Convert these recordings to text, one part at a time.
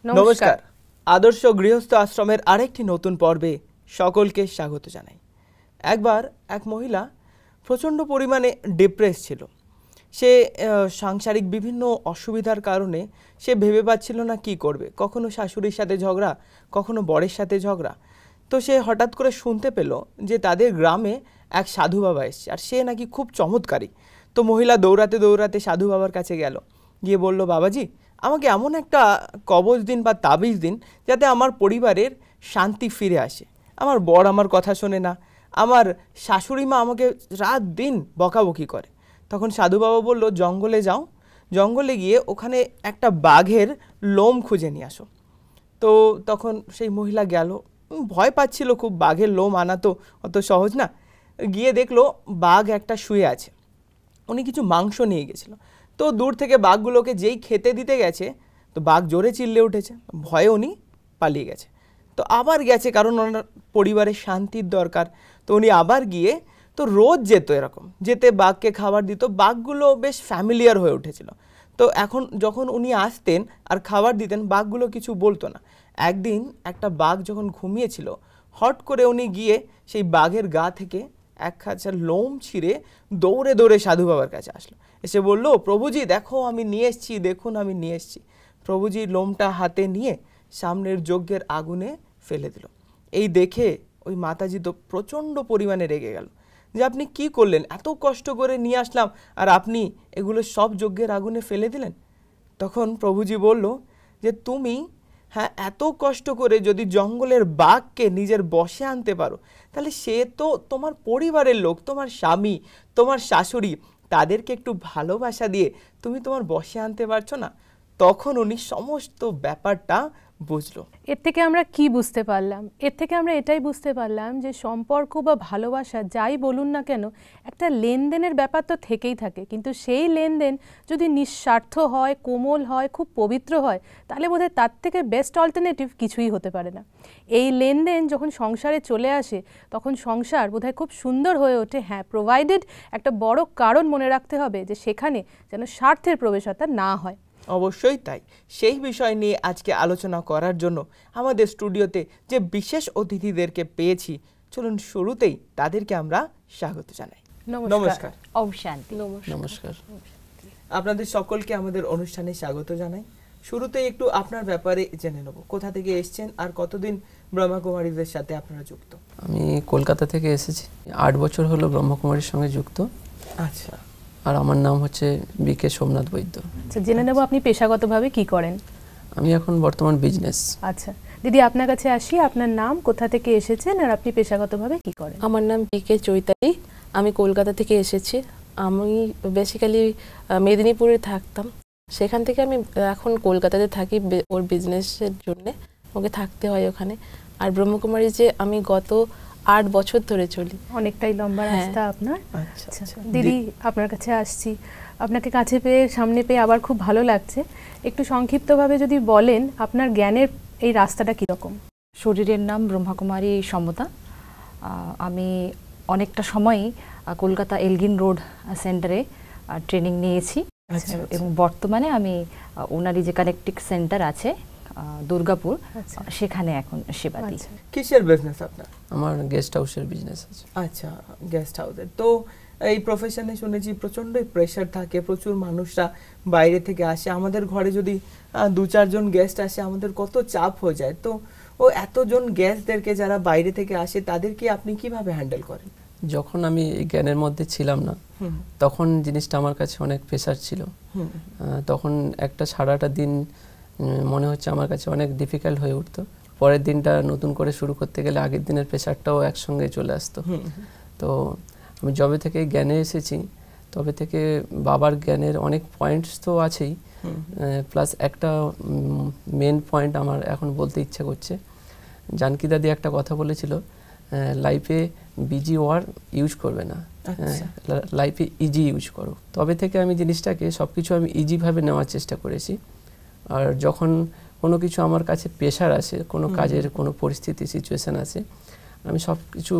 নমস্কার। আদর্শ গৃহস্থ আশ্রমের আরেকটি নতুন পর্বে সকলকে স্বাগত জানাই। একবার এক মহিলা প্রচণ্ড পরিমাণে ডিপ্রেস ছিল। সে সাংসারিক বিভিন্ন অসুবিধার কারণে সে ভেবে পাচ্ছিল না কি করবে। কখনো শাশুড়ির সাথে ঝগড়া, কখনো বরের সাথে ঝগড়া। তো সে হঠাৎ করে শুনতে পেল যে তাদের গ্রামে এক সাধু বাবা এসছে, আর সে নাকি খুব চমৎকারী। তো মহিলা দৌড়াতে দৌড়াতে সাধু বাবার কাছে গেল, গিয়ে বলল, বাবাজি আমাকে এমন একটা কবজ দিন বা তাবিজ দিন যাতে আমার পরিবারের শান্তি ফিরে আসে। আমার বর আমার কথা শোনে না, আমার শাশুড়ি মা আমাকে রাত দিন বকাবকি করে। তখন সাধু বাবা বলল, জঙ্গলে যাও, জঙ্গলে গিয়ে ওখানে একটা বাঘের লোম খুঁজে নিয়ে আসো। তো তখন সেই মহিলা গেল, ভয় পাচ্ছিল খুব, বাঘের লোম আনা তো অত সহজ না। গিয়ে দেখলো বাঘ একটা শুয়ে আছে, উনি কিছু মাংস নিয়ে গেছিল। তো দূর থেকে বাঘগুলোকে যেই খেতে দিতে গেছে, তো বাঘ জোরে চিল্লে উঠেছে, ভয়ে উনি পালিয়ে গেছে। তো আবার গেছে, কারণ ওনার পরিবারের শান্তির দরকার। তো উনি আবার গিয়ে তো রোজ যেত, এরকম যেতে বাঘকে খাবার দিত। বাঘগুলো বেশ ফ্যামিলিয়ার হয়ে উঠেছিল। তো এখন যখন উনি আসতেন আর খাবার দিতেন, বাঘগুলো কিছু বলতো না। একদিন একটা বাঘ যখন ঘুমিয়েছিল, হট করে উনি গিয়ে সেই বাঘের গা থেকে এক খাঁচা লোম ছিঁড়ে দৌড়ে দৌড়ে সাধু বাবার কাছে আসলো। এসে বলল, প্রভুজি দেখো আমি নিয়ে এসছি, দেখুন আমি নিয়ে এসছি। প্রভুজি লোমটা হাতে নিয়ে সামনের যজ্ঞের আগুনে ফেলে দিল। এই দেখে ওই মাতাজি তো প্রচণ্ড পরিমাণে রেগে গেল, যে আপনি কি করলেন, এত কষ্ট করে নিয়ে আসলাম আর আপনি এগুলো সব যজ্ঞের আগুনে ফেলে দিলেন। তখন প্রভুজি বলল যে তুমি এত কষ্ট করে যদি জঙ্গলের বাঘকে নিজের বশে আনতে পারো, তাহলে সে তো তোমার পরিবারের লোক, তোমার স্বামী, তোমার শাশুড়ি, তাদেরকে একটু ভালোবাসা দিয়ে তুমি তোমার বশে আনতে পারছো না। তখন উনি সমস্ত ব্যাপারটা বুঝলো। এর থেকে আমরা কি বুঝতে পারলাম? এর থেকে আমরা এটাই বুঝতে পারলাম যে সম্পর্ক বা ভালোবাসা যাই বলুন না কেন, একটা লেনদেনের ব্যাপার তো থেকেই থাকে, কিন্তু সেই লেনদেন যদি নিঃস্বার্থ হয়, কোমল হয়, খুব পবিত্র হয়, তাহলে বোধহয় তার থেকে বেস্ট অল্টারনেটিভ কিছুই হতে পারে না। এই লেনদেন যখন সংসারে চলে আসে, তখন সংসার বোধহয় খুব সুন্দর হয়ে ওঠে। হ্যাঁ, প্রোভাইডেড একটা বড় কারণ মনে রাখতে হবে যে সেখানে যেন স্বার্থের প্রবেশতা না হয়। অবশ্যই তাই। সেই বিষয় নিয়ে আজকে আলোচনা করার জন্য আমাদের স্টুডিওতে যে বিশেষ অতিথিদেরকে পেয়েছি, চলুন শুরুতেই তাদেরকে আমরা স্বাগত জানাই। নমস্কার। নমস্কার। আপনাদের সকলকে আমাদের অনুষ্ঠানে স্বাগত জানাই। শুরুতেই একটু আপনার ব্যাপারে জেনে নেব, কোথা থেকে এসেছেন আর কতদিন ব্রহ্মকুমারীদের সাথে আপনারা যুক্ত? আমি কলকাতা থেকে এসেছি, 8 বছর হলো ব্রহ্মকুমারীর সঙ্গে যুক্ত। আচ্ছা। আর আমার নাম হচ্ছে বিকে সোমনাথ বৈদ্য। আচ্ছা, জেনে নেব আপনি পেশাগতভাবে কি করেন? আমি এখন বর্তমান বিজনেস। আচ্ছা দিদি, আপনার কাছে আসি, আপনার নাম, কোথা থেকে এসেছেন আর আপনি পেশাগতভাবে কি করেন? আমার নাম বিকে চৈতালি, আমি কলকাতা থেকে এসেছি। আমি বেসিক্যালি মেদিনীপুরে থাকতাম, সেখান থেকে আমি এখন কলকাতাতে থাকি ওর বিজনেসের জন্য, ওকে থাকতে হয় ওখানে। আর ব্রহ্মকুমারী যে আমি গত 8 বছর ধরে চলি। অনেকটাই লম্বা রাস্তা আপনার। আচ্ছা দিদি, আপনার কাছে আসছি, আপনাকে কাছে পেয়ে, সামনে পেয়ে আবার খুব ভালো লাগছে। একটু সংক্ষিপ্তভাবে যদি বলেন আপনার জ্ঞানের এই রাস্তাটা কীরকম? শরীরের নাম ব্রহ্মকুমারী সমতা। আমি অনেকটা সময়ই কলকাতা এলগিন রোড সেন্টারে ট্রেনিং নিয়েছি এবং বর্তমানে আমি ওনারই যে কানেক্টিং সেন্টার আছে দুর্গাপুর, সেখানে এখন সেবা দিই। কিসের বিজনেস আপনার? আমার গেস্ট হাউসের বিজনেস আছে। আচ্ছা, গেস্ট হাউসের। তো এই প্রফেশনে শুনেছি প্রচণ্ড প্রেশার থাকে, প্রচুর মানুষরা বাইরে থেকে আসে। আমাদের ঘরে যদি 2-4 জন গেস্ট আসে, আমাদের কত চাপ হয়ে যায়। তো ও এতজন গেস্টদেরকে যারা বাইরে থেকে আসে, তাদেরকে আপনি কিভাবে হ্যান্ডেল করেন? যখন আমি এই জ্ঞানের মধ্যে ছিলাম না, তখন জিনিসটা আমার কাছে অনেক প্রেশার ছিল। তখন একটা সারাটা দিন মনে হচ্ছে আমার কাছে অনেক ডিফিকাল্ট হয়ে উঠতো। পরের দিনটা নতুন করে শুরু করতে গেলে আগের দিনের প্রেশারটাও একসঙ্গে চলে আসতো। তো আমি যবে থেকে জ্ঞানে এসেছি, তবে থেকে বাবার জ্ঞানের অনেক পয়েন্টস তো আছেই, প্লাস একটা মেন পয়েন্ট আমার এখন বলতে ইচ্ছা করছে। জানকী দাদি একটা কথা বলেছিল, লাইফে বিজি ওয়ার্ড ইউজ করবে না, লাইফে ইজি ইউজ করো। তবে থেকে আমি জিনিসটাকে সব কিছু আমি ইজিভাবে নেওয়ার চেষ্টা করেছি। আর যখন কোনো কিছু আমার কাছে প্রেশার আসে, কোনো কাজের কোনো পরিস্থিতি সিচুয়েশান আসে, আমি সব কিছু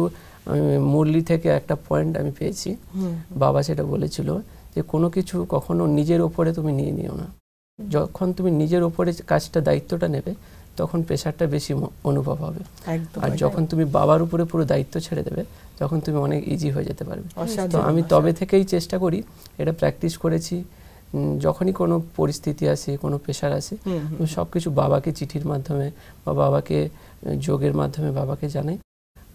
মুরলি থেকে একটা পয়েন্ট আমি পেয়েছি। বাবা সেটা বলেছিল যে কোনো কিছু কখনো নিজের ওপরে তুমি নিয়ে নিও না, যখন তুমি নিজের উপরে কাজটা দায়িত্বটা নেবে তখন প্রেশারটা বেশি অনুভব হবে। আর যখন তুমি বাবার উপরে পুরো দায়িত্ব ছেড়ে দেবে তখন তুমি অনেক ইজি হয়ে যেতে পারবে। তো আমি তবে থেকেই চেষ্টা করি, এটা প্র্যাকটিস করেছি, যখনই কোনো পরিস্থিতি আসে, কোনো প্রেশার আসে, সবকিছু বাবাকে চিঠির মাধ্যমে বা বাবাকে যোগের মাধ্যমে বাবাকে জানাই,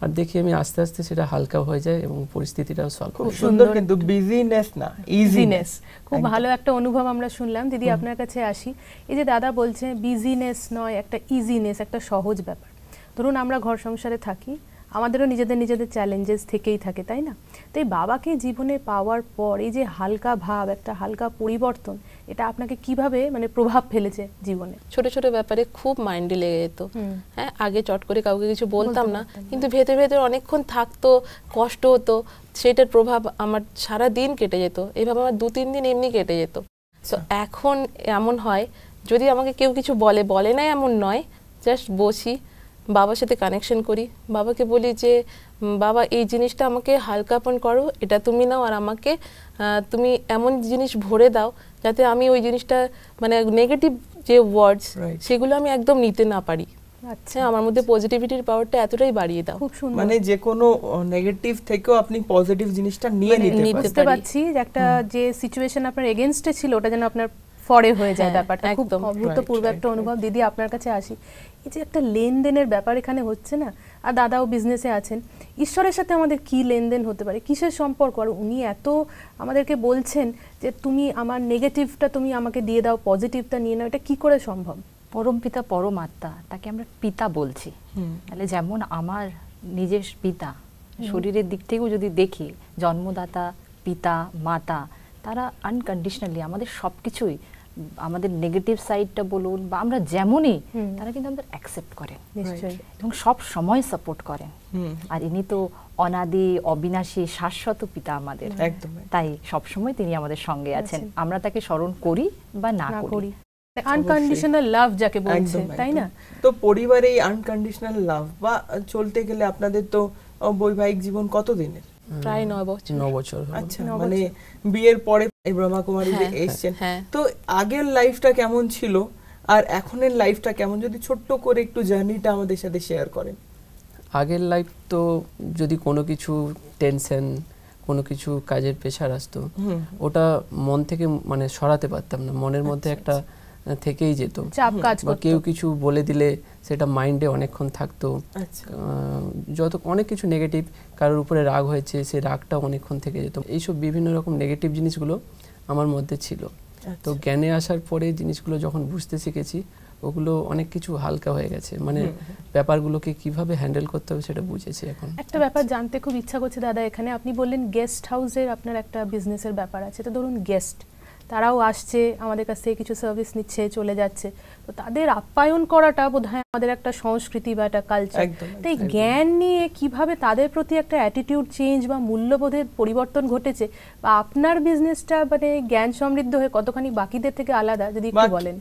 আর দেখি আমি আস্তে আস্তে সেটা হালকা হয়ে যায় এবং পরিস্থিতিটাও সলভ হয়। খুব সুন্দর, কিন্তু বিজিনেস না, ইজিনেস। খুব ভালো একটা অনুভব আমরা শুনলাম। দিদি আপনার কাছে আসি, এই যে দাদা বলছে বিজিনেস নয়, একটা ইজিনেস, একটা সহজ ব্যাপার। ধরুন আমরা ঘর সংসারে থাকি, আমাদেরও নিজেদের চ্যালেঞ্জেস থেকেই থাকে, তাই না? তাই বাবাকে জীবনে পাওয়ার পর এই যে হালকা ভাব, একটা হালকা পরিবর্তন, এটা আপনাকে কিভাবে মানে প্রভাব ফেলেছে জীবনে? ছোট ছোট ব্যাপারে খুব মাইন্ডে লেগে যেত। হ্যাঁ, আগে চট করে কাউকে কিছু বলতাম না, কিন্তু ভেতরে ভেতরে অনেকক্ষণ থাকতো, কষ্ট হতো, সেটার প্রভাব আমার সারা দিন কেটে যেত। এভাবে আমার 2-3 দিন এমনি কেটে যেত। তো এখন এমন হয়, যদি আমাকে কেউ কিছু বলে না এমন নয়, জাস্ট বসি, বাবার সাথে কানেকশন করি, বাবাকে বলি যে বাবা এই জিনিসটা আমাকে হালকাপন করো, এটা তুমি নাও, আর আমাকে তুমি এমন জিনিস ভরে দাও যাতে আমি ওই জিনিসটা মানে নেগেটিভ যে ওয়ার্ডস সেগুলো আমি একদম নিতে না পারি। আচ্ছা, আমার মধ্যে পজিটিভিটির পাওয়ারটা এতটাই বাড়িয়ে দাও। খুব সুন্দর, মানে যে কোনো নেগেটিভ থেকেও আপনি পজিটিভ জিনিসটা নিয়ে নিতে পারছি। যে একটা যে সিচুয়েশন আপনার এগেইনস্টে ছিল ওটা যেন আপনার ফরে হয়ে যায়, ব্যাপারটা খুব অভূতপূর্ব একটা অনুভব। দিদি আপনার কাছে আসি, এই যে একটা লেনদেনের ব্যাপার এখানে হচ্ছে না, আর দাদাও বিজনেসে আছেন, ঈশ্বরের সাথে আমাদের কি লেনদেন হতে পারে, কিসের সম্পর্ক? আর উনি এত আমাদেরকে বলছেন যে তুমি আমার নেগেটিভটা তুমি আমাকে দিয়ে দাও, পজিটিভটা নিয়ে নাও, এটা কি করে সম্ভব? পরম পিতা পরমাত্মা, তাকে আমরা পিতা বলছি। তাহলে যেমন আমার নিজের পিতা, শরীরের দিক থেকেও যদি দেখি, জন্মদাতা, পিতা, মাতা, তারা আনকন্ডিশনালি আমাদের সবকিছুই, আমাদের নেগেটিভ সাইডটা বলুন বা আমরা যেমনই, তারা কিন্তু আমাদের অ্যাকসেপ্ট করেন এবং সব সময় সাপোর্ট করেন। আর ইনি তো অনাদি, অবিনাশী, শাশ্বত পিতা আমাদের, তাই সব সময় তিনি আমাদের সঙ্গে আছেন, আমরা তাকে স্মরণ করি বা না করি। আনকন্ডিশনাল লাভ যাকে বলছে, তাই না? তো পরিবারে এই আনকন্ডিশনাল লাভ বা চলতে গেলে আপনাদের তো বৈবাহিক জীবন কত দিনের? প্রায় 9 বছর। আচ্ছা, মানে বিয়ের পরে ব্রহ্মাকুমারীতে এসেছেন, তো আগের লাইফটা কেমন ছিল আর এখনের লাইফটা কেমন, যদি ছোট্ট করে একটু জার্নিটা আমাদের সাথে শেয়ার করেন। আগের লাইফ তো যদি কোনো কিছু টেনশন, কোনো কিছু কাজের প্রেশার আসতো, ওটা মন থেকে মানে সরাতে পারতাম না, মনের মধ্যে একটা থেকেই যেত, বা কেউ কিছু বলে দিলে সেটা মাইন্ডে অনেকক্ষণ থাকতো। যত অনেক কিছু নেগেটিভ, কারোর উপরে রাগ হয়েছে, সেই রাগটা অনেকক্ষণ থেকে যেত, এইসব বিভিন্ন রকম নেগেটিভ জিনিসগুলো আমার মধ্যে ছিল। তো জ্ঞানে আসার পরে জিনিসগুলো যখন বুঝতে শিখেছি, ওগুলো অনেক কিছু হালকা হয়ে গেছে, মানে ব্যাপারগুলোকে কিভাবে হ্যান্ডেল করতে হবে সেটা বুঝেছি এখন। একটা ব্যাপার জানতে খুব ইচ্ছা করছে দাদা, এখানে আপনি বললেন গেস্ট হাউসের আপনার একটা বিজনেসের ব্যাপার আছে, তো ধরুন গেস্ট তারাও আসছে, আমাদের কাছ থেকে কিছু সার্ভিস নিচ্ছে, চলে যাচ্ছে, তো তাদের আপ্যায়ন করাটা বোধহয় আমাদের একটা সংস্কৃতি বা একটা কালচার। তাই জ্ঞান নিয়ে কিভাবে তাদের প্রতি একটা অ্যাটিটিউড চেঞ্জ বা মূল্যবোধের পরিবর্তন ঘটেছে, বা আপনার বিজনেসটা মানে জ্ঞান সমৃদ্ধ হয়ে কতখানি বাকিদের থেকে আলাদা, যদি একটু বলেন।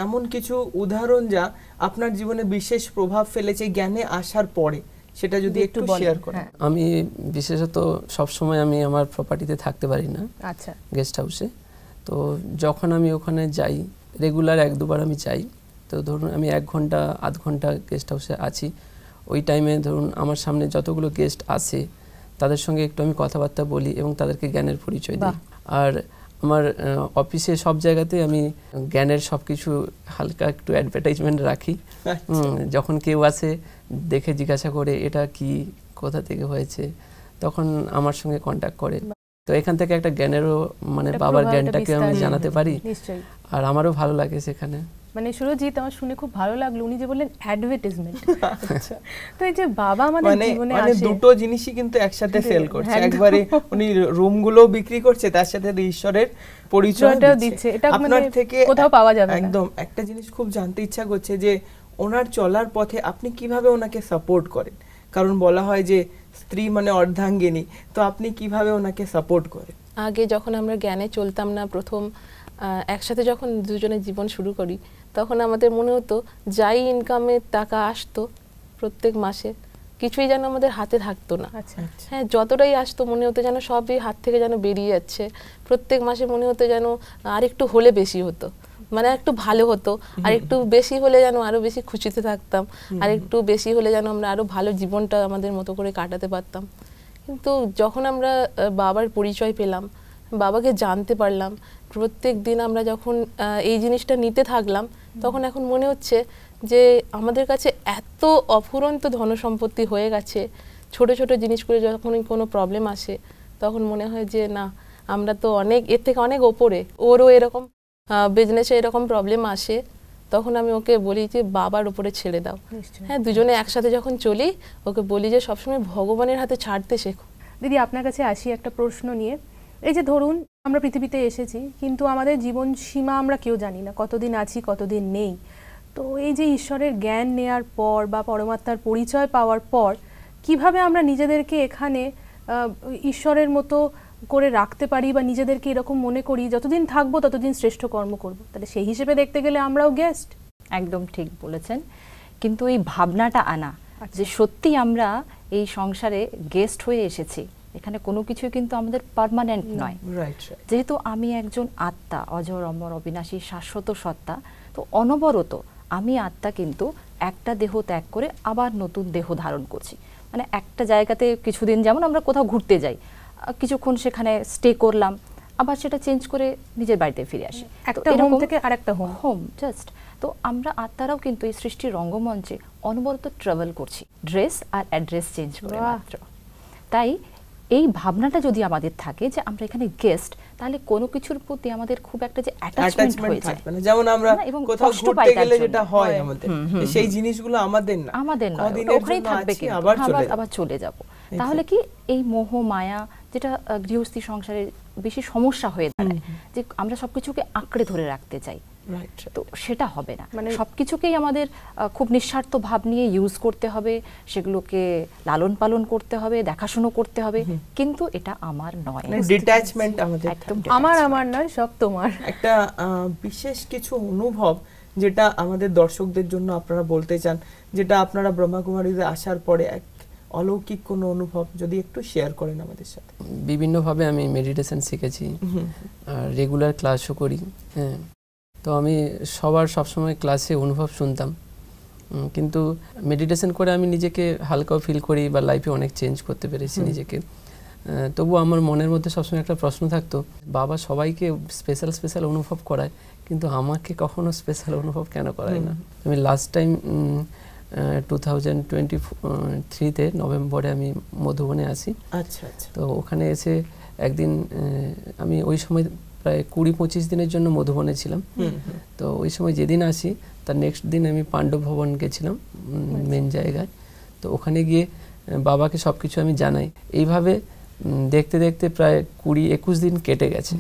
এমন কিছু উদাহরণ যা আপনার জীবনে বিশেষ প্রভাব ফেলেছে জ্ঞানে আসার পরে, সেটা যদি একটু শেয়ার করেন। আমি বিশেষত সবসময় আমি আমার প্রপার্টিতে থাকতে পারি না, আচ্ছা, গেস্ট হাউসে। তো যখন আমি ওখানে যাই, রেগুলার 1-2 বার আমি যাই, তো ধরুন আমি 1 ঘন্টা 1/2 ঘন্টা গেস্ট হাউসে আছি, ওই টাইমে ধরুন আমার সামনে যতগুলো গেস্ট আসে তাদের সঙ্গে একটু আমি কথাবার্তা বলি এবং তাদেরকে জ্ঞানের পরিচয় দিই। আর আমার অফিসে সব জায়গাতে আমি জ্ঞানের সব কিছু হালকা একটু অ্যাডভার্টাইজমেন্ট রাখি। যখন কেউ আসে দেখে জিজ্ঞাসা করে এটা কি, কোথা থেকে হয়েছে, তখন আমার সঙ্গে কন্ট্যাক্ট করে। তো এখান থেকে একটা জ্ঞানেরও মানে বাবার জ্ঞানটাকে আমি জানাতে পারি, আর আমারও ভালো লাগে সেখানে। মানে সুরজিৎ, আমার শুনে খুব ভালো লাগলো, উনি যে বললেন অ্যাডভার্টাইজমেন্ট, তো এই যে বাবা আমাদের জীবনে আসে, মানে দুটো জিনিসই কিন্তু একসাথে সেল করছে, একবারে উনি রুমগুলো বিক্রি করছে, তার সাথে ঈশ্বরের পরিচয়টাও দিচ্ছে, এটা আপনার থেকে কোথাও পাওয়া যাবে না। একদম। একটা জিনিস খুব জানতে ইচ্ছা করছে যে ওনার চলার পথে আপনি কিভাবে ওনাকে সাপোর্ট করেন, কারণ বলা হয় যে স্ত্রী মানে অর্ধাঙ্গিনী, তো আপনি কিভাবে ওনাকে সাপোর্ট করেন? আগে যখন আমরা জ্ঞানে চলতাম না, প্রথম একসাথে যখন দুজনের জীবন শুরু করি, তখন আমাদের মনে হতো যাই ইনকামের টাকা আসতো প্রত্যেক মাসে, কিছুই যেন আমাদের হাতে থাকতো না। হ্যাঁ, যতটাই আসতো মনে হতো যেন সবই হাত থেকে যেন বেরিয়ে যাচ্ছে, প্রত্যেক মাসে মনে হতো যেন আরেকটু হলে বেশি হতো। মানে একটু ভালো হতো, আর একটু বেশি হলে যেন আরো বেশি খুশিতে থাকতাম, আর একটু বেশি হলে যেন আমরা আরো ভালো জীবনটা আমাদের মতো করে কাটাতে পারতাম। কিন্তু যখন আমরা বাবার পরিচয় পেলাম, বাবাকে জানতে পারলাম, প্রত্যেক দিন আমরা যখন এই জিনিসটা নিতে থাকলাম, তখন এখন মনে হচ্ছে যে আমাদের কাছে এত অফুরন্ত ধনসম্পত্তি হয়ে গেছে। ছোট ছোট জিনিস করে যখন কোনো প্রবলেম আসে, তখন মনে হয় যে না, আমরা তো অনেক এর থেকে অনেক ওপরে। ওরও এরকম বিজনেসে এরকম প্রবলেম আসে, তখন আমি ওকে বলি যে বাবার উপরে ছেড়ে দাও। হ্যাঁ, দুজনে একসাথে যখন চলি, ওকে বলি যে সবসময় ভগবানের হাতে ছাড়তে শেখো। দিদি, আপনার কাছে আসি একটা প্রশ্ন নিয়ে। এই যে ধরুন আমরা পৃথিবীতে এসেছি, কিন্তু আমাদের জীবন সীমা আমরা কেউ জানি না, কতদিন আছি কতদিন নেই। তো এই যে ঈশ্বরের জ্ঞান নেয়ার পর বা পরমাত্মার পরিচয় পাওয়ার পর কিভাবে আমরা নিজেদেরকে এখানে ঈশ্বরের মতো করে রাখতে পারি, বা নিজেদেরকে এরকম মনে করি যতদিন থাকবো ততদিন শ্রেষ্ঠ কর্ম করব? তাহলে সেই হিসেবে দেখতে গেলে আমরাও গেস্ট। একদম ঠিক বলেছেন। কিন্তু এই ভাবনাটা আনা যে সত্যি আমরা এই সংসারে গেস্ট হয়ে এসেছি, এখানে কোনো কিছু কিন্তু আমাদের পার্মানেন্ট নয়। যেহেতু আমি একজন আত্মা, অজর অমর অবিনাশী শাশ্বত সত্তা, তো অনবরত আমি আত্মা কিন্তু একটা দেহ ত্যাগ করে আবার নতুন দেহ ধারণ করছি। মানে একটা জায়গাতে কিছুদিন, যেমন আমরা কোথাও ঘুরতে যাই, কিছুক্ষণ সেখানে স্টে করলাম, আবার সেটা চেঞ্জ করে নিজের বাড়িতে ফিরে আসি, একটা হোম থেকে আরেকটা হোম জাস্ট। তো আমরা আত্মারাও কিন্তু এই সৃষ্টির রঙ্গমঞ্চে অনবরত ট্রাভেল করছি, ড্রেস আর অ্যাড্রেস চেঞ্জ করে মাত্র। তাই এই ভাবনাটা যদি আমাদের থাকে যে আমরা এখানে গেস্ট, তাহলে কোনো কিছুর প্রতি আমাদের খুব একটা যে অ্যাটাচমেন্ট হয়ে যায়, যেমন আমরা কোথাও ঘুরতে গেলে যেটা হয় আমাদের, সেই জিনিসগুলো আমাদের না, আমাদের নয়, ওখানেই থাকবে, কিন্তু আবার চলে যাব। তাহলে কি এই মোহ মায়া, যেটা গৃহস্থী সংসারে বেশি সমস্যা হয়ে দাঁড়ায়, যে আমরা সবকিছুকে আঁকড়ে ধরে রাখতে চাই, তো সেটা হবে না। মানে সবকিছুকেই আমাদের খুব নিঃস্বার্থ ভাব নিয়ে ইউজ করতে হবে, সেগুলোকে লালন পালন করতে হবে, দেখাশোনা করতে হবে, কিন্তু এটা আমার নয়। ডিট্যাচমেন্ট আমাদের একদম আমার নয়, সব তোমার। একটা বিশেষ কিছু অনুভব যেটা আমাদের দর্শকদের জন্য আপনারা বলতে চান, যেটা আপনারা ব্রহ্মাকুমারীতে আসার পরে এক অলৌকিক কোনো অনুভব যদি একটু শেয়ার করেন আমাদের সাথে। বিভিন্নভাবে আমি মেডিটেশন শিখেছি, আর রেগুলার ক্লাসও করি। হ্যাঁ, তো আমি সবসময় ক্লাসে অনুভব শুনতাম, কিন্তু মেডিটেশন করে আমি নিজেকে হালকাও ফিল করি বা লাইফে অনেক চেঞ্জ করতে পেরেছি নিজেকে। তবু আমার মনের মধ্যে সবসময় একটা প্রশ্ন থাকতো, বাবা সবাইকে স্পেশাল অনুভব করায়, কিন্তু আমাকে কখনো স্পেশাল অনুভব কেন করায় না? আমি লাস্ট টাইম 2023-তে নভেম্বরে আমি মধুবনে আসি। আচ্ছা আচ্ছা। তো ওখানে এসে একদিন আমি ওই সময় প্রায় 20-25 দিনের জন্য মধুবনে ছিলাম। তো ওই সময় যেদিন আসি তার নেক্সট দিন আমি পাণ্ডব ভবন গেছিলাম, মেন জায়গায়। তো ওখানে গিয়ে বাবাকে সব কিছু আমি জানাই। এইভাবে দেখতে দেখতে প্রায় 20-21 দিন কেটে গেছে।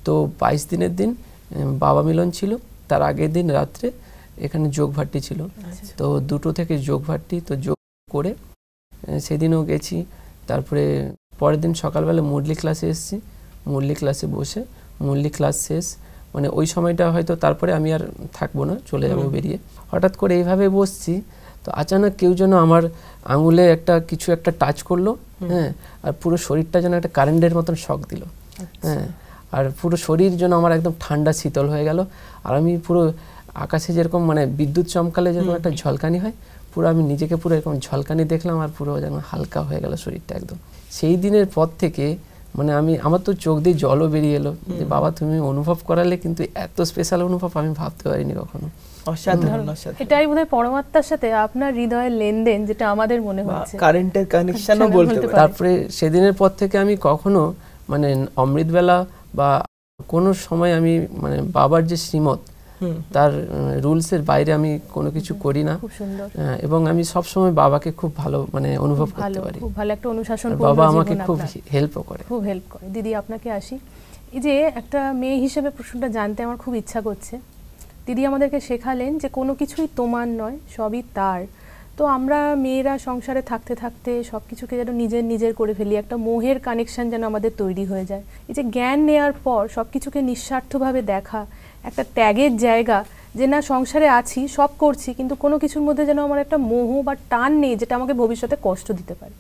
তো 22 দিনের দিন বাবা মিলন ছিল, তার আগের দিন রাত্রে এখানে যোগ ভাট্টি ছিল। তো 2টো থেকে যোগ ভাট্টি, তো যোগ করে সেদিনও গেছি। তারপরে পরের দিন সকালবেলা মুরলি ক্লাসে এসেছি, মুরলি ক্লাসে বসে মুরলি ক্লাস শেষ, মানে ওই সময়টা হয়তো তারপরে আমি আর থাকবো না, চলে যাবো বেরিয়ে। হঠাৎ করে এইভাবে বসছি, তো আচানক কেউ যেন আমার আঙুলে কিছু একটা টাচ করলো। হ্যাঁ, আর পুরো শরীরটা যেন একটা কারেন্টের মতন শক দিল। হ্যাঁ, আর পুরো শরীর যেন আমার একদম ঠান্ডা শীতল হয়ে গেল। আর আমি পুরো আকাশে যেরকম মানে বিদ্যুৎ চমকালে যেরকম একটা ঝলকানি হয়, পুরো আমি নিজেকে পুরো এরকম ঝলকানি দেখলাম, আর পুরো যেন হালকা হয়ে গেল শরীরটা একদম। সেই দিনের পর থেকে মানে আমার তো চোখ দিয়ে জলও বেরিয়ে এলো যে বাবা তুমি অনুভব করালে, কিন্তু এত স্পেশাল অনুভব আমি ভাবতে পারিনি কখনো। অসাধারণ। এটাই বোধহয় পরমাত্মার সাথে আপনার হৃদয়ের লেনদেন, যেটা আমাদের মনে হচ্ছে কারেন্টের কানেকশনও বলতে পারি। তারপরে সেদিনের পর থেকে আমি কখনো মানে অমৃতবেলা বা কোনো সময় আমি মানে বাবার যে শ্রীমত, তার রুলসের বাইরে আমি কোনো কিছু করি না। খুব সুন্দর। এবং আমি সব সময় বাবাকে খুব ভালো মানে অনুভব করতে পারি। খুব ভালো একটা অনুশাসন, বাবা আমাকে খুব হেল্পও করে, খুব হেল্প করে। দিদি, আপনাকে আসি। এই যে একটা মেয়ে হিসেবে প্রশ্নটা জানতে আমার খুব ইচ্ছা করছে। দিদি আমাদেরকে শেখালেন যে কোনো কিছুই তোমার নয়, সবই তার। তো আমরা মেয়েরা সংসারে থাকতে থাকতে সব কিছুকে যেন নিজের করে ফেলি, একটা মোহের কানেকশন যেন আমাদের তৈরি হয়ে যায়। এই যে জ্ঞান নেওয়ার পর সব কিছুকে নিঃস্বার্থভাবে দেখা, একটা ত্যাগের জায়গা, যে না সংসারে আছি, সব করছি, কিন্তু কোনো কিছুর মধ্যে যেন আমার একটা মোহ বা টান নেই যেটা আমাকে ভবিষ্যতে কষ্ট দিতে পারে।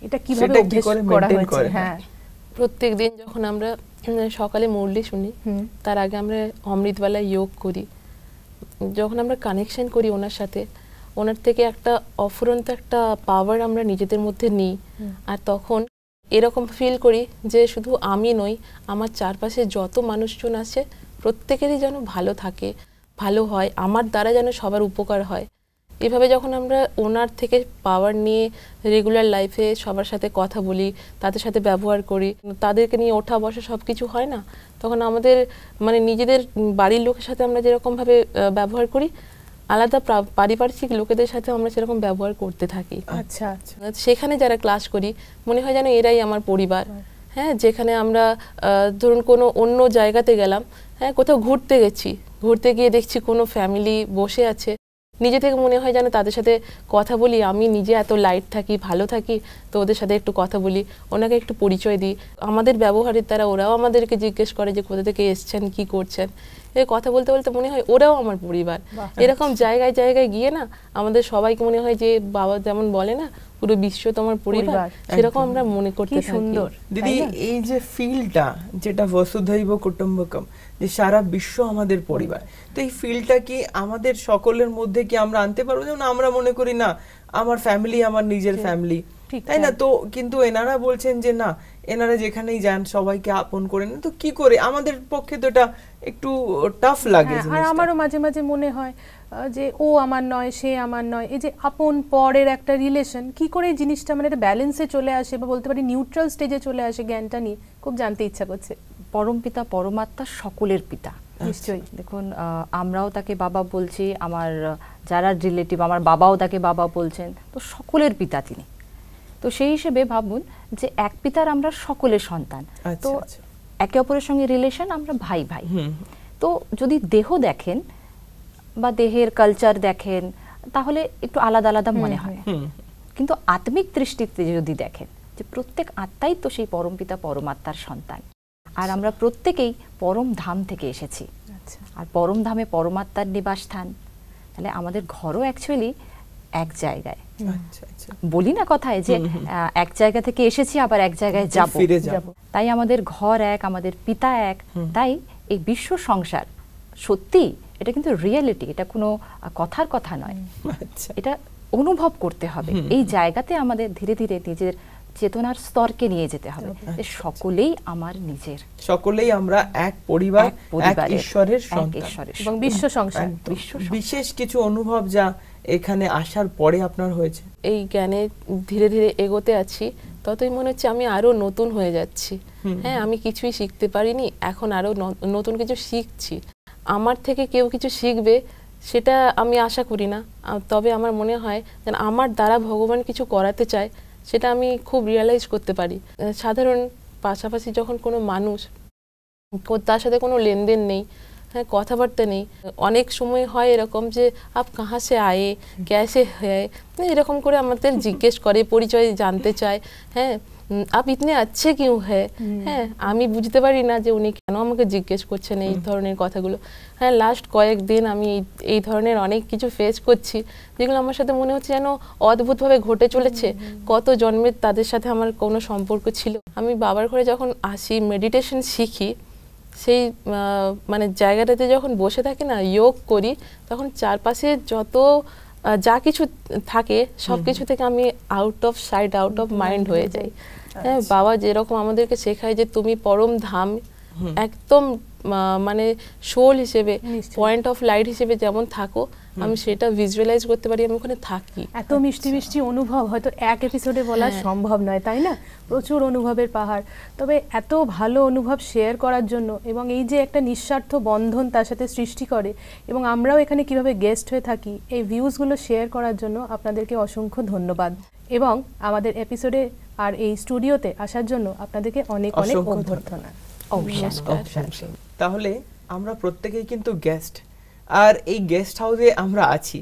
এটা কিভাবে অভ্যেস করা হয়েছে? হ্যাঁ, প্রত্যেক দিন যখন আমরা সকালে মুরলি শুনি, তার আগে আমরা অমৃতবেলা যোগ করি, যখন আমরা কানেকশন করি ওনার সাথে, ওনার থেকে একটা অফুরন্ত একটা পাওয়ার আমরা নিজেদের মধ্যে নিই। আর তখন এরকম ফিল করি যে শুধু আমি নই, আমার চারপাশে যত মানুষজন আছে প্রত্যেকেরই যেন ভালো থাকে, ভালো হয়, আমার দ্বারা যেন সবার উপকার হয়। এভাবে যখন আমরা ওনার থেকে পাওয়ার নিয়ে রেগুলার লাইফে সবার সাথে কথা বলি, তাদের সাথে ব্যবহার করি, তাদেরকে নিয়ে ওঠা বসা সব কিছু হয় না, তখন আমাদের মানে নিজেদের বাড়ির লোকের সাথে আমরা যেরকমভাবে ব্যবহার করি, আলাদা পারিপার্শ্বিক লোকেদের সাথে আমরা সেরকম ব্যবহার করতে থাকি। আচ্ছা আচ্ছা। সেখানে যারা ক্লাস করি মনে হয় যেন এরাই আমার পরিবার। হ্যাঁ, যেখানে আমরা ধরুন কোনো অন্য জায়গাতে গেলাম, হ্যাঁ কোথাও ঘুরতে গেছি, ঘুরতে গিয়ে দেখছি কোনো ফ্যামিলি বসে আছে, নিজে থেকে মনে হয় যেন তাদের সাথে কথা বলি, আমি নিজে এত লাইট থাকি, ভালো থাকি, তো ওদের সাথে একটু কথা বলি, ওনাকে একটু পরিচয় দিই। আমাদের ব্যবহারের দ্বারা ওরাও আমাদেরকে জিজ্ঞেস করে যে কোথা থেকে এসছেন, কি করছেন। এই কথা বলতে বলতে মনে হয় ওরাও আমার পরিবার। এরকম জায়গায় জায়গায় গিয়ে না আমাদের সবাইকে মনে হয় যে বাবা যেমন বলে না পুরো বিশ্ব তোমার পরিবার, সেরকম আমরা মনে করতে থাকি। সুন্দর দিদি, এই যে ফিলটা যেটা বসুধৈব কুটুম্বকম, যে সারা বিশ্ব আমাদের পরিবার, তো এই ফিলটা কি আমাদের সকলের মধ্যে কি আমরা আনতে পারবো? যেমন আমরা মনে করি না আমার ফ্যামিলি আমার নিজের ফ্যামিলি, তাই না? তো কিন্তু এনারা বলছেন যে না, এনারা যেখানেই যান সবাইকে আপন করে নেন। তো কি করে আমাদের পক্ষে তো এটা একটু টাফ লাগে। আর আমারও মাঝে মাঝে মনে হয় যে ও আমার নয়, সে আমার নয়, এই যে আপন পরের একটা রিলেশন, কি করে এই জিনিসটা মানে একটা ব্যালেন্সে চলে আসে, বা বলতে পারি নিউট্রাল স্টেজে চলে আসে, জ্ঞানটা নিয়ে খুব জানতে ইচ্ছা করছে। পরমপিতা পরমাত্মা সকলের পিতা, নিশ্চয়ই। দেখুন আমরাও তাকে বাবা বলছি, আমার যারা রিলেটিভ আমার বাবাও তাকে বাবা বলছেন, তো সকলের পিতা তিনি। তো সেই হিসেবে ভাবুন যে এক পিতার আমরা সকলের সন্তান, তো একে অপরের সঙ্গে রিলেশন, আমরা ভাই ভাই। তো যদি দেহ দেখেন বা দেহের কালচার দেখেন তাহলে একটু আলাদা আলাদা মনে হয়, কিন্তু আত্মিক দৃষ্টিতে যদি দেখেন যে প্রত্যেক আত্মাই তো সেই পরমপিতা পরমাত্মার সন্তান, আর আমরা প্রত্যেকেই পরম ধাম থেকে এসেছি। আর পরম ধামে পরমাত্মার নিবাস স্থান, তাহলে আমাদের ঘরও অ্যাকচুয়ালি এক জায়গায়। বলি না কথায় যে এক জায়গা থেকে এসেছি আবার এক জায়গায় যাব, তাই আমাদের ঘর এক, আমাদের পিতা এক। তাই এই বিশ্ব সংসার সত্যি, এটা কিন্তু রিয়েলিটি, এটা কোনো কথার কথা নয়, এটা অনুভব করতে হবে। এই জায়গাতে আমাদের ধীরে ধীরে নিজের চেতনার স্তরকে নিয়ে যেতে হবে যে সকলেই আমার নিজের, সকলেই আমরা এক পরিবার, এক ঈশ্বরের সন্তান এবং বিশ্ব সংসার। বিশেষ কিছু অনুভব যা এখানে আসার পরে আপনার হয়েছে? এই জ্ঞানে ধীরে ধীরে এগোতে আছি, ততই মনে হচ্ছে আমি আরো নতুন হয়ে যাচ্ছি। হ্যাঁ, আমি কিছুই শিখতে পারিনি, এখন আরো নতুন কিছু শিখছি। আমার থেকে কেউ কিছু শিখবে সেটা আমি আশা করি না, তবে আমার মনে হয় যেন আমার দ্বারা ভগবান কিছু করাতে চায়, সেটা আমি খুব রিয়েলাইজ করতে পারি। সাধারণ পাশাপাশি যখন কোনো মানুষ, তার সাথে কোনো লেনদেন নেই, হ্যাঁ কথাবার্তা নেই, অনেক সময় হয় এরকম যে আপ কাহা সে আয়ে, ক্যাসে হ্যায়, এরকম করে আমাদের জিজ্ঞেস করে, পরিচয় জানতে চায়। হ্যাঁ, আপ ইতনে আচ্ছে কিউ হ্যায়, হ্যাঁ আমি বুঝতে পারি না যে উনি কেন আমাকে জিজ্ঞেস করছেন এই ধরনের কথাগুলো। হ্যাঁ, লাস্ট কয়েকদিন আমি এই ধরনের অনেক কিছু ফেস করছি, যেগুলো আমার সাথে মনে হচ্ছে যেন অদ্ভুতভাবে ঘটে চলেছে। কত জন্মের তাদের সাথে আমার কোনো সম্পর্ক ছিল। আমি বাবার ঘরে যখন আসি, মেডিটেশন শিখি, সেই মানে জায়গাটাতে যখন বসে থাকি না, যোগ করি, তখন চারপাশে যত যা কিছু থাকে সব কিছু থেকে আমি out of sight, out of mind হয়ে যাই। হ্যাঁ, বাবা যেরকম আমাদেরকে শেখায় যে তুমি পরম ধাম একদম মানে সোল হিসেবে, পয়েন্ট অফ লাইট হিসেবে যেমন থাকো, আমি সেটা ভিজুয়ালাইজ করতে পারি, আমি ওখানে থাকি। এত মিষ্টি মিষ্টি অনুভব হয়তো এক এপিসোডে বলা সম্ভব নয়, তাই না? প্রচুর অনুভবের পাহাড়। তবে এত ভালো অনুভব শেয়ার করার জন্য, এবং এই যে একটা নিঃস্বার্থ বন্ধন তার সাথে সৃষ্টি করে, এবং আমরাও এখানে কিভাবে গেস্ট হয়ে থাকি, এই ভিউজগুলো শেয়ার করার জন্য আপনাদেরকে অসংখ্য ধন্যবাদ, এবং আমাদের এপিসোডে আর এই স্টুডিওতে আসার জন্য আপনাদেরকে অনেক অনেক অভ্যর্থনা। তাহলে আমরা প্রত্যেকেই কিন্তু গেস্ট, আর এই গেস্ট হাউসে আমরা আছি।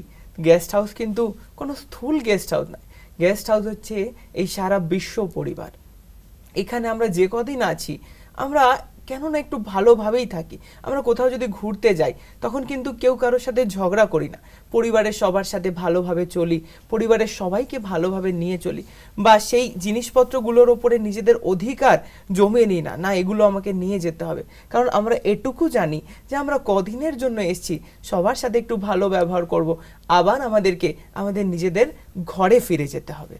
গেস্ট হাউস কিন্তু কোনো স্থূল গেস্ট হাউস নয়, গেস্ট হাউস হচ্ছে এই সারা বিশ্ব পরিবার। এখানে আমরা যে কদিন আছি আমরা কেননা একটু ভালোভাবেই থাকি। আমরা কোথাও যদি ঘুরতে যাই তখন কিন্তু কেউ কারোর সাথে ঝগড়া করি না, পরিবারের সবার সাথে ভালোভাবে চলি, পরিবারের সবাইকে ভালোভাবে নিয়ে চলি, বা সেই জিনিসপত্রগুলোর ওপরে নিজেদের অধিকার জমে নিই না, না এগুলো আমাকে নিয়ে যেতে হবে। কারণ আমরা এটুকু জানি যে আমরা কদিনের জন্য এসেছি, সবার সাথে একটু ভালো ব্যবহার করব, আবার আমাদেরকে আমাদের নিজেদের ঘরে ফিরে যেতে হবে।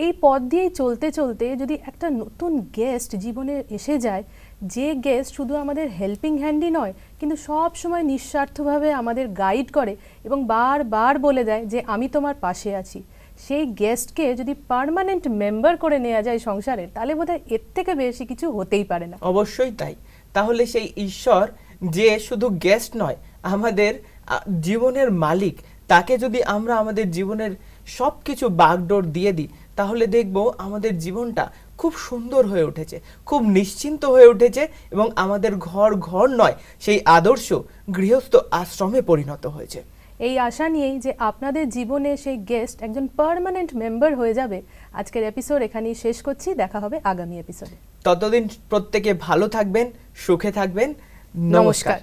এই পথ দিয়েই চলতে চলতে যদি একটা নতুন গেস্ট জীবনে এসে যায়, যে গেস্ট শুধু আমাদের হেল্পিং হ্যান্ডই নয় কিন্তু সব সময় নিঃস্বার্থভাবে আমাদের গাইড করে এবং বারবার বলে দেয় যে আমি তোমার পাশে আছি, সেই গেস্টকে যদি পার্মানেন্ট মেম্বার করে নেওয়া যায় সংসারের, তাহলে বোধহয় এর থেকে বেশি কিছু হতেই পারে না। অবশ্যই তাই। তাহলে সেই ঈশ্বর যে শুধু গেস্ট নয়, আমাদের জীবনের মালিক, তাকে যদি আমরা আমাদের জীবনের সব কিছু বাগডোর দিয়ে দিই, তাহলে দেখব আমাদের জীবনটা খুব সুন্দর হয়ে উঠেছে, খুব নিশ্চিন্ত হয়ে উঠেছে, এবং আমাদের ঘর ঘর নয়, সেই আদর্শ গৃহস্থ আশ্রমে পরিণত হয়েছে। এই আশা নিয়েই যে আপনাদের জীবনে সেই গেস্ট একজন পার্মানেন্ট মেম্বার হয়ে যাবে, আজকের এপিসোড এখানেই শেষ করছি। দেখা হবে আগামী এপিসোডে। ততদিন প্রত্যেকে ভালো থাকবেন, সুখে থাকবেন। নমস্কার।